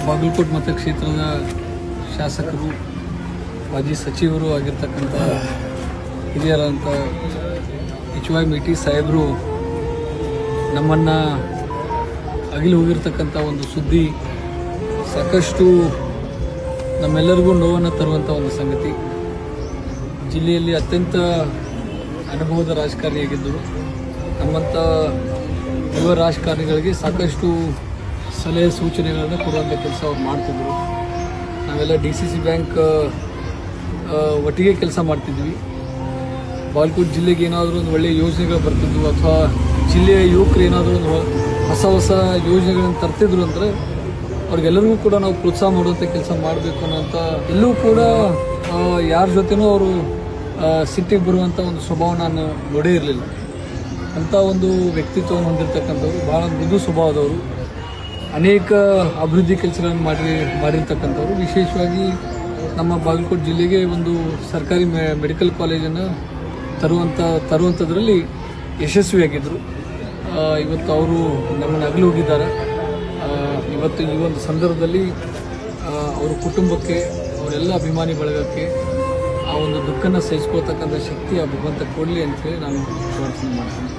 ಬಾಗಲಕೋಟೆ ಮತಕ್ಷೇತ್ರದ ಶಾಸಕರು, ಮಾಜಿ ಸಚಿವರು ಆಗಿರ್ತಕ್ಕಂಥ ಹಿರಿಯರಂಥ HY ಮೇಟಿ ಸಾಹೇಬರು ನಮ್ಮನ್ನು ಅಗಿಲು ಹೋಗಿರ್ತಕ್ಕಂಥ ಒಂದು ಸುದ್ದಿ ಸಾಕಷ್ಟು ನಮ್ಮೆಲ್ಲರಿಗೂ ನೋವನ್ನು ತರುವಂಥ ಒಂದು ಸಂಗತಿ. ಜಿಲ್ಲೆಯಲ್ಲಿ ಅತ್ಯಂತ ಅನುಭವದ ರಾಜಕಾರಣಿಯಾಗಿದ್ದರು. ನಮ್ಮಂಥ ಯುವ ರಾಜಕಾರಣಿಗಳಿಗೆ ಸಾಕಷ್ಟು ಸಲಹೆ ಸೂಚನೆಗಳನ್ನು ಕೊಡುವಂಥ ಕೆಲಸ ಅವ್ರು ಮಾಡ್ತಿದ್ರು. ನಾವೆಲ್ಲ DCC ಬ್ಯಾಂಕ್ ಒಟ್ಟಿಗೆ ಕೆಲಸ ಮಾಡ್ತಿದ್ವಿ. ಬಾಗಲಕೋಟೆ ಜಿಲ್ಲೆಗೆ ಏನಾದರೂ ಒಂದು ಒಳ್ಳೆಯ ಯೋಜನೆಗಳು ಬರ್ತಿದ್ವು ಅಥವಾ ಜಿಲ್ಲೆಯ ಯುವಕರು ಏನಾದರೂ ಒಂದು ಹೊಸ ಯೋಜನೆಗಳನ್ನು ತರ್ತಿದ್ರು ಅಂದರೆ ಅವ್ರಿಗೆಲ್ಲರಿಗೂ ಕೂಡ ನಾವು ಪ್ರೋತ್ಸಾಹ ಮಾಡುವಂಥ ಕೆಲಸ ಮಾಡಬೇಕು ಅನ್ನೋಂಥ, ಎಲ್ಲೂ ಕೂಡ ಯಾರ ಜೊತೆನೂ ಅವರು ಸಿಟ್ಟಿಗೆ ಬರುವಂಥ ಒಂದು ಸ್ವಭಾವ ನಾನು ನೋಡೇ ಇರಲಿಲ್ಲ. ಅಂಥ ಒಂದು ವ್ಯಕ್ತಿತ್ವವನ್ನು ಹೊಂದಿರತಕ್ಕಂಥವ್ರು, ಭಾಳ ಮೃದು ಸ್ವಭಾವದವರು, ಅನೇಕ ಅಭಿವೃದ್ಧಿ ಕೆಲಸಗಳನ್ನು ಮಾಡಿರ್ತಕ್ಕಂಥವ್ರು. ವಿಶೇಷವಾಗಿ ನಮ್ಮ ಬಾಗಲಕೋಟೆ ಜಿಲ್ಲೆಗೆ ಒಂದು ಸರ್ಕಾರಿ ಮೆಡಿಕಲ್ ಕಾಲೇಜನ್ನು ತರುವಂಥದ್ರಲ್ಲಿ ಯಶಸ್ವಿಯಾಗಿದ್ದರು. ಇವತ್ತು ಅವರು ನಮ್ಮನ್ನು ಅಗಲು ಹೋಗಿದ್ದಾರೆ. ಇವತ್ತು ಈ ಒಂದು ಸಂದರ್ಭದಲ್ಲಿ ಅವ್ರ ಕುಟುಂಬಕ್ಕೆ, ಅವರೆಲ್ಲ ಅಭಿಮಾನಿ ಬಳಗಕ್ಕೆ ಆ ಒಂದು ದುಃಖನ ಸಹಿಸ್ಕೊಳ್ತಕ್ಕಂಥ ಶಕ್ತಿ ಆ ಭಗವಂತ ಕೊಡಲಿ ಅಂತೇಳಿ ನಾನು ಪ್ರಾರ್ಥನೆ ಮಾಡ್ತೀನಿ.